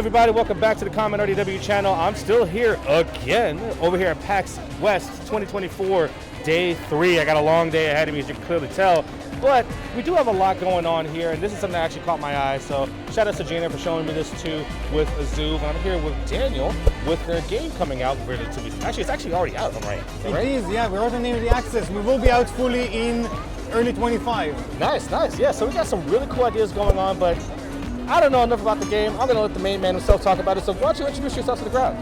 everybody, welcome back to the ConMenRDW channel. I'm still here again, over here at PAX West 2024, day 3. I got a long day ahead of me, as you can clearly tell. But we do have a lot going on here, and this is something that actually caught my eye. So shout out to Gina for showing me this too with Azoove. I'm here with Daniel with their game coming out. Actually, it's actually already out, if I'm right. It is, yeah. We're out in early access. We will be out fully in early 25. Nice, nice. Yeah, so we got some really cool ideas going on, but I don't know enough about the game. I'm going to let the main man himself talk about it. So why don't you introduce yourself to the crowd?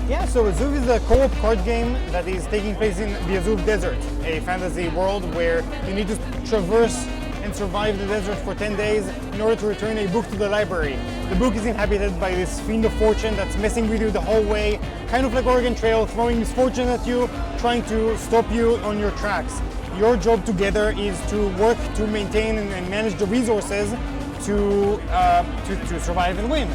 Yeah, so Azoove is a co-op card game that is taking place in the Azoove Desert, a fantasy world where you need to traverse and survive the desert for 10 days in order to return a book to the library. The book is inhabited by this fiend of fortune that's messing with you the whole way, kind of like Oregon Trail, throwing misfortune at you, trying to stop you on your tracks. Your job together is to work to maintain and manage the resources to survive and win.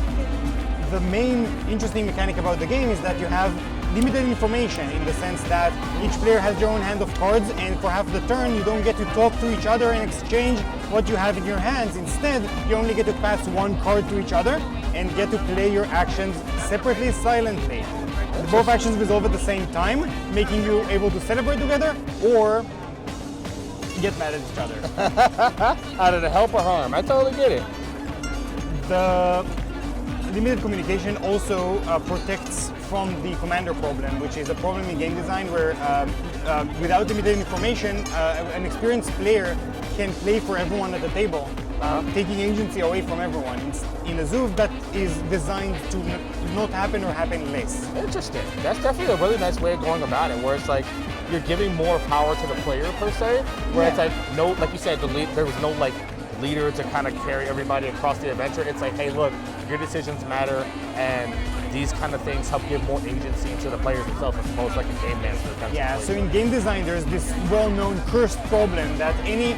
The main interesting mechanic about the game is that you have limited information in the sense that each player has their own hand of cards, and for half the turn you don't get to talk to each other and exchange what you have in your hands. Instead, you only get to pass one card to each other and get to play your actions separately, silently. Both actions resolve at the same time, making you able to celebrate together or get mad at each other. Out of the help or harm. I totally get it. The limited communication also protects from the commander problem, which is a problem in game design where without limited information, an experienced player can play for everyone at the table, taking agency away from everyone. In Azoove, that is designed to not happen or happen less. Interesting. That's definitely a really nice way of going about it, where it's like you're giving more power to the player per se, where it's like no, like you said, there was no like leader to kind of carry everybody across the adventure. It's like, hey, look, your decisions matter, and these kind of things help give more agency to the players themselves as opposed to like a game master kind of Yeah, situation. so in game design, there's this well-known cursed problem that any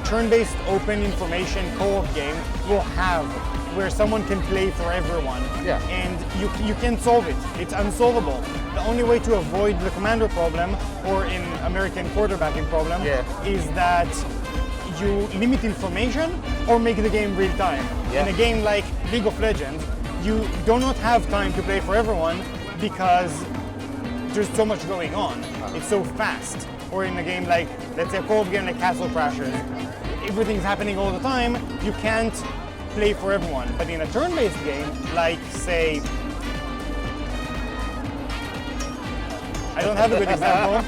turn-based open information co-op game will have, where someone can play for everyone. Yeah. And you can't solve it. It's unsolvable. The only way to avoid the commander problem, or in American quarterbacking problem, is that you limit information or make the game real time. In a game like League of Legends, you do not have time to play for everyone because there's so much going on. It's so fast. Or in a game like, let's say a co-op game like Castle Crashers, everything's happening all the time, you can't play for everyone. But in a turn-based game, like say, I don't have a good example.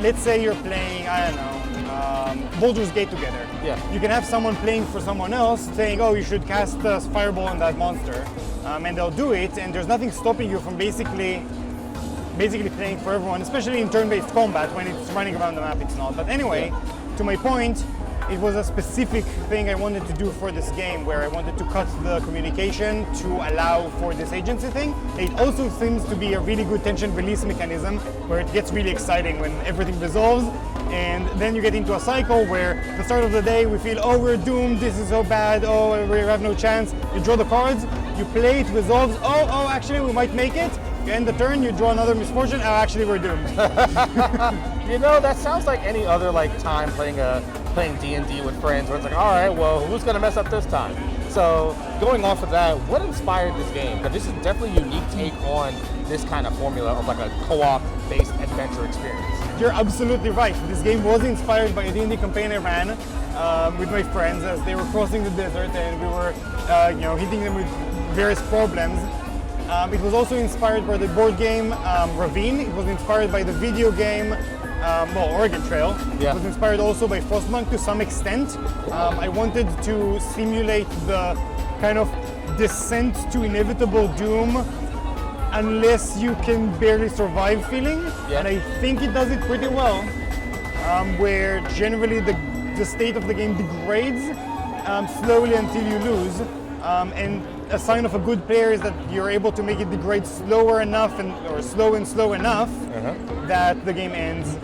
Let's say you're playing, I don't know, Baldur's Gate together. Yeah. You can have someone playing for someone else saying, oh, you should cast a fireball on that monster. And they'll do it, and there's nothing stopping you from basically playing for everyone, especially in turn-based combat. When it's running around the map, it's not. But anyway, to my point, it was a specific thing I wanted to do for this game, where I wanted to cut the communication to allow for this agency thing. It also seems to be a really good tension release mechanism, where it gets really exciting when everything resolves, and then you get into a cycle where at the start of the day we feel, oh, we're doomed, this is so bad, oh, we have no chance. You draw the cards, you play, it resolves, oh, actually we might make it. You end the turn, you draw another misfortune, oh, actually we're doomed. You know, that sounds like any other like time playing D&D with friends, where it's like, all right, well, who's gonna mess up this time? So going off of that, what inspired this game? Because this is definitely a unique take on this kind of formula of like a co-op based adventure experience. You're absolutely right. This game was inspired by a D&D campaign I ran with my friends as they were crossing the desert, and we were hitting them with various problems. It was also inspired by the board game Ravine. It was inspired by the video game Oregon Trail. Yeah. It was inspired also by Frostpunk to some extent. I wanted to simulate the kind of descent to inevitable doom unless you can barely survive feeling. And I think it does it pretty well, where generally the state of the game degrades slowly until you lose. And a sign of a good player is that you're able to make it degrade slower enough or slow enough that the game ends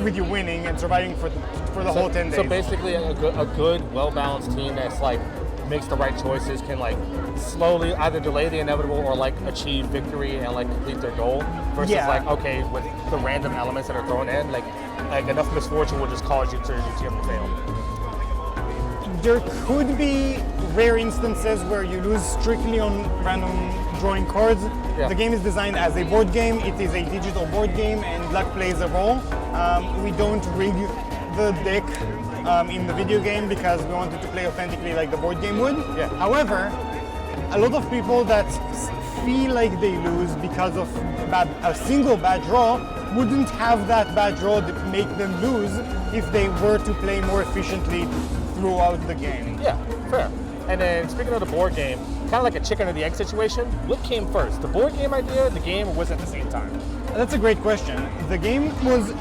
with you winning and surviving for the whole 10 days. So basically a good, well-balanced team that's like makes the right choices can like slowly either delay the inevitable or like achieve victory and like complete their goal versus like, okay, with the random elements that are thrown in, like enough misfortune will just cause you to fail. There could be rare instances where you lose strictly on random drawing cards. Yeah. The game is designed as a board game. It is a digital board game, and luck plays a role. We don't rig the deck in the video game because we wanted to play authentically like the board game would. Yeah. However, a lot of people that feel like they lose because of a single bad draw wouldn't have that bad draw that make them lose if they were to play more efficiently throughout the game. Yeah, fair. And then speaking of the board game, kind of like a chicken or the egg situation, what came first? The board game idea, the game, or was it at the same time? That's a great question. The game was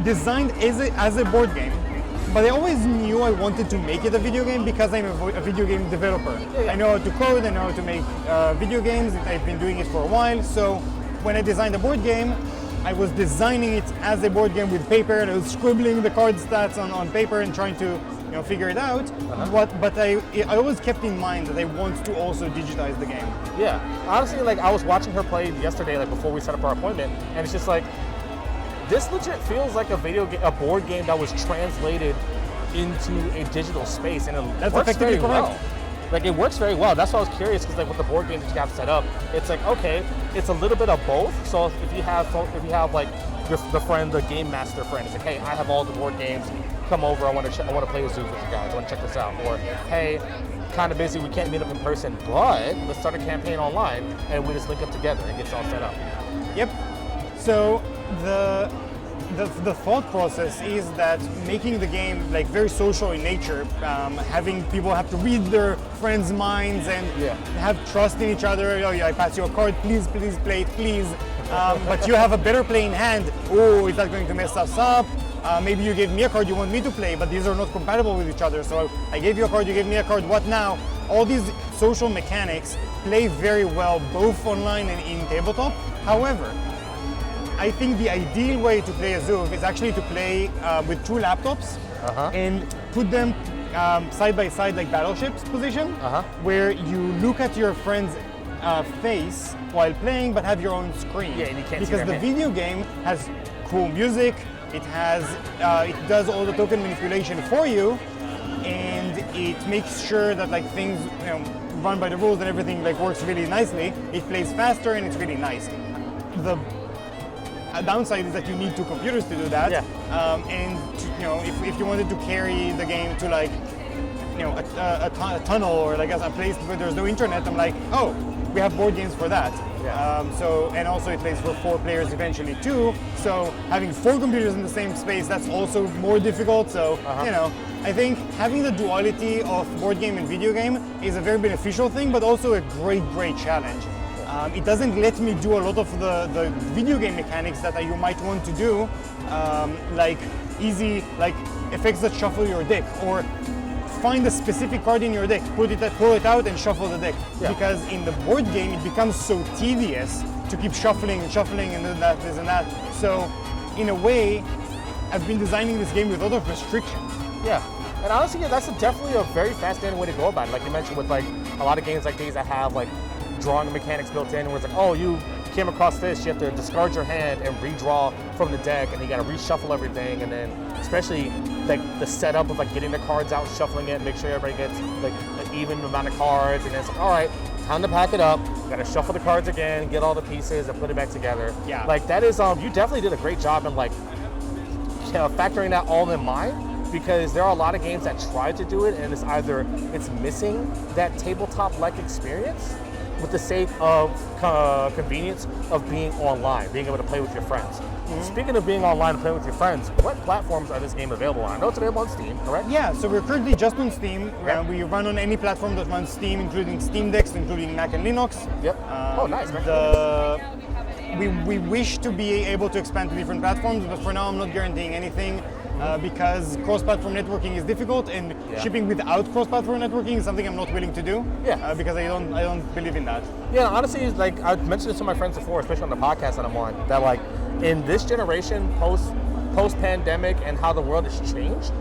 designed as a board game, but I always knew I wanted to make it a video game because I'm a video game developer. Yeah. I know how to code, I know how to make video games, I've been doing it for a while, so when I designed a board game, I was designing it as a board game with paper, and I was scribbling the card stats on paper and trying to figure it out. But I always kept in mind that I want to also digitize the game. Yeah, honestly, like I was watching her play yesterday, like before we set up our appointment, and it's just like, this legit feels like a board game that was translated into a digital space, and it works very well. Like it works very well. That's why I was curious, because like with the board game that you have set up, it's like, okay, it's a little bit of both. So if you have like the friend, the game master friend, it's like, hey, I have all the board games. Come over. I want to play Azoove with you guys. I want to check this out. Or hey, kind of busy. We can't meet up in person, but let's start a campaign online, and we just link up together and get it all set up. Yep. So the thought process is that making the game like very social in nature, having people have to read their friends' minds and have trust in each other. Oh yeah, I pass you a card, please play it, please. But you have a better play in hand. Oh, is that going to mess us up? Maybe you gave me a card you want me to play, but these are not compatible with each other. So I gave you a card, you gave me a card, what now? All these social mechanics play very well both online and in tabletop. However, I think the ideal way to play Azoove is actually to play with two laptops and put them side by side like battleships position, where you look at your friend's face while playing but have your own screen. Yeah, and you can't see because their the hand. video game has cool music, it does all the token manipulation for you, and it makes sure that like things run by the rules and everything like works really nicely. It plays faster and it's really nice. The downside is that you need two computers to do that. Yeah. And if you wanted to carry the game to like a tunnel or like a place where there's no internet, I'm like, oh, we have board games for that. Yeah. And also it plays for 4 players eventually too. So having 4 computers in the same space, that's also more difficult. So I think having the duality of board game and video game is a very beneficial thing, but also a great challenge. It doesn't let me do a lot of the video game mechanics that you might want to do, like easy like effects that shuffle your deck, or find a specific card in your deck, pull it out and shuffle the deck. Yeah. Because in the board game it becomes so tedious to keep shuffling and then this and that. So in a way, I've been designing this game with a lot of restrictions. Yeah. And honestly, that's definitely a very fascinating way to go about it. Like you mentioned, with like a lot of games like these that have like drawing mechanics built in, where it's like, oh, you came across this, you have to discard your hand and redraw from the deck, and you got to reshuffle everything, and then especially like the setup of like getting the cards out, shuffling it, make sure everybody gets like an even amount of cards, and then it's like, all right, time to pack it up. Got to shuffle the cards again, get all the pieces, and put it back together. Yeah. Like that is, you definitely did a great job in like factoring that all in mind. Because there are a lot of games that try to do it, and it's missing that tabletop-like experience with the sake of convenience of being online, being able to play with your friends. Mm-hmm. Speaking of being online and playing with your friends, what platforms are this game available on? I know it's available on Steam, correct? Yeah, so we're currently just on Steam. Okay. We run on any platform that runs Steam, including Steam Decks, including Mac and Linux. Yep. Oh, nice. We wish to be able to expand to different platforms, but for now I'm not guaranteeing anything. Because cross-platform networking is difficult, and shipping without cross-platform networking is something I'm not willing to do. Yeah. Because I don't believe in that. Yeah, honestly, like I've mentioned this to my friends before, especially on the podcast that I'm on, that like in this generation, post-pandemic, and how the world has changed,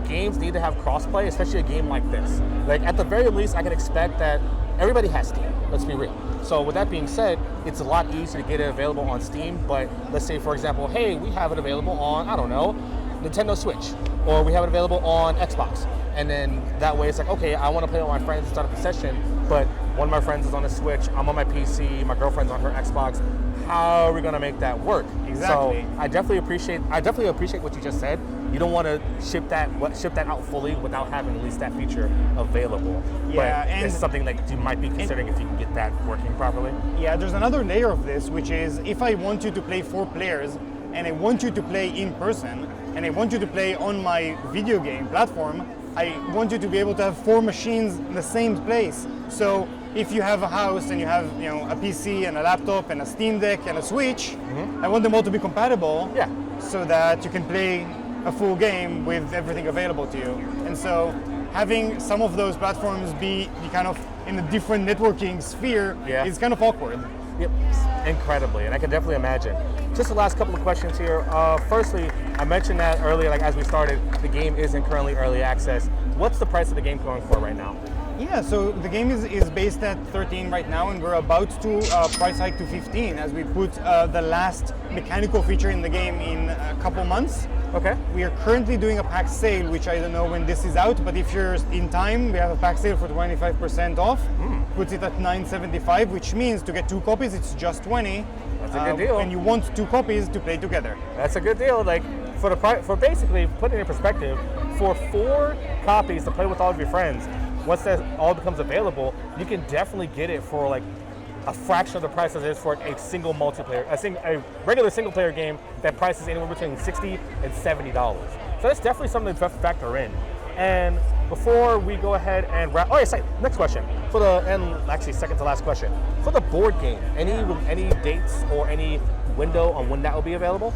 games need to have cross-play, especially a game like this. Like at the very least, I can expect that everybody has Steam. Let's be real. So with that being said, it's a lot easier to get it available on Steam. But let's say, for example, hey, we have it available on, I don't know, Nintendo Switch, or we have it available on Xbox, and then that way it's like, okay, I want to play with my friends and start up a session, but one of my friends is on the Switch, I'm on my PC, my girlfriend's on her Xbox. How are we going to make that work? Exactly. So I definitely appreciate what you just said. You don't want to ship that out fully without having at least that feature available. Yeah, but and it's something that you might be considering if you can get that working properly. Yeah, there's another layer of this, which is if I want you to play 4 players, and I want you to play in person, and I want you to play on my video game platform, I want you to be able to have 4 machines in the same place. So if you have a house and you have a PC and a laptop and a Steam Deck and a Switch, I want them all to be compatible, Yeah. so that you can play a full game with everything available to you. And so having some of those platforms be kind of in a different networking sphere is kind of awkward. Yep, incredibly, and I can definitely imagine. Just the last couple of questions here. Firstly, I mentioned that earlier, like as we started, the game isn't currently early access. What's the price of the game going for right now? Yeah, so the game is based at 13 right now, and we're about to price hike to 15 as we put the last mechanical feature in the game in a couple months. Okay. We are currently doing a pack sale, which I don't know when this is out, but if you're in time, we have a pack sale for 25% off. Puts it at $9.75, which means to get 2 copies, it's just 20. That's a good deal. And you want 2 copies to play together. That's a good deal. Like for basically putting it in perspective, for 4 copies to play with all of your friends, once that all becomes available, you can definitely get it for like a fraction of the price as it is for a single multiplayer, a regular single player game that prices anywhere between $60 and $70. So that's definitely something to factor in. And before we go ahead and wrap, next question. Actually second to last question. For the board game, any dates or any window on when that will be available?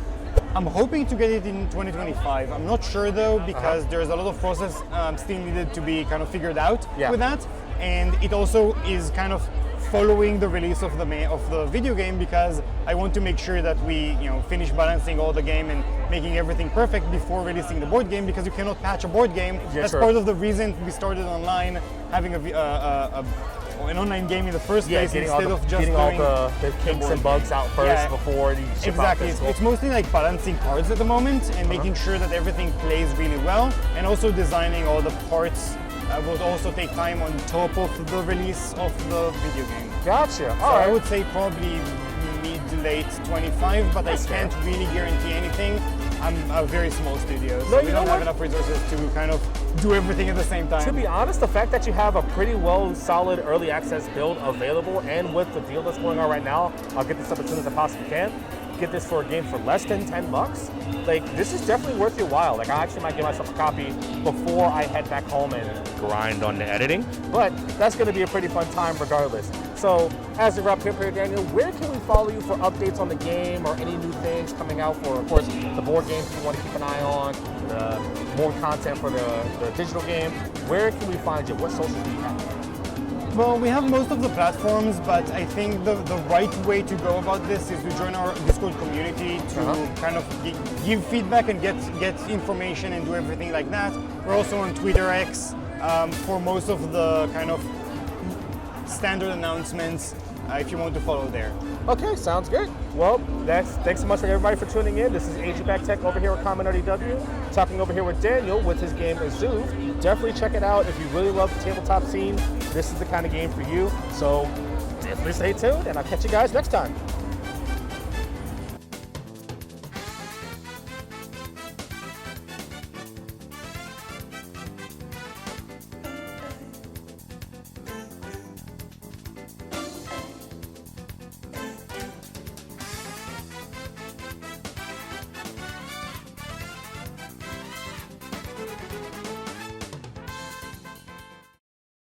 I'm hoping to get it in 2025. I'm not sure though, because there's a lot of process still needed to be kind of figured out with that. And it also is kind of following the release of the video game, because I want to make sure that we finish balancing all the game and making everything perfect before releasing the board game, because you cannot patch a board game. That's part of the reason we started online, having an online game in the first place instead of just getting all the kinks and bugs out first before you ship out physical. It's mostly like balancing cards at the moment and making sure that everything plays really well, and also designing all the parts will also take time on top of the release of the video game. Gotcha. So I would say probably mid-late 25, but I can't really guarantee anything. I'm a very small studio, so we don't have enough resources to kind of do everything at the same time. To be honest, the fact that you have a pretty solid early access build available, and with the deal that's going on right now, I'll get this up as soon as I possibly can. Get this for a game for less than $10. Like, this is definitely worth your while. Like, I actually might get myself a copy before I head back home and grind on the editing. But that's going to be a pretty fun time regardless. So, as a wrap here, Daniel, where can we follow you for updates on the game or any new things coming out for, of course, the board games you want to keep an eye on, more content for the digital game? Where can we find you? What socials do you have? Well, we have most of the platforms, but I think the right way to go about this is to join our Discord community to kind of give feedback and get information and do everything like that. We're also on Twitter X for most of the kind of standard announcements if you want to follow there. Okay, sounds good. Well, thanks so much for everybody for tuning in. This is AG Tech over here at ConMenRDW, talking over here with Daniel with his game Azoove. Definitely check it out if you really love the tabletop scene. This is the kind of game for you. So definitely stay tuned, and I'll catch you guys next time.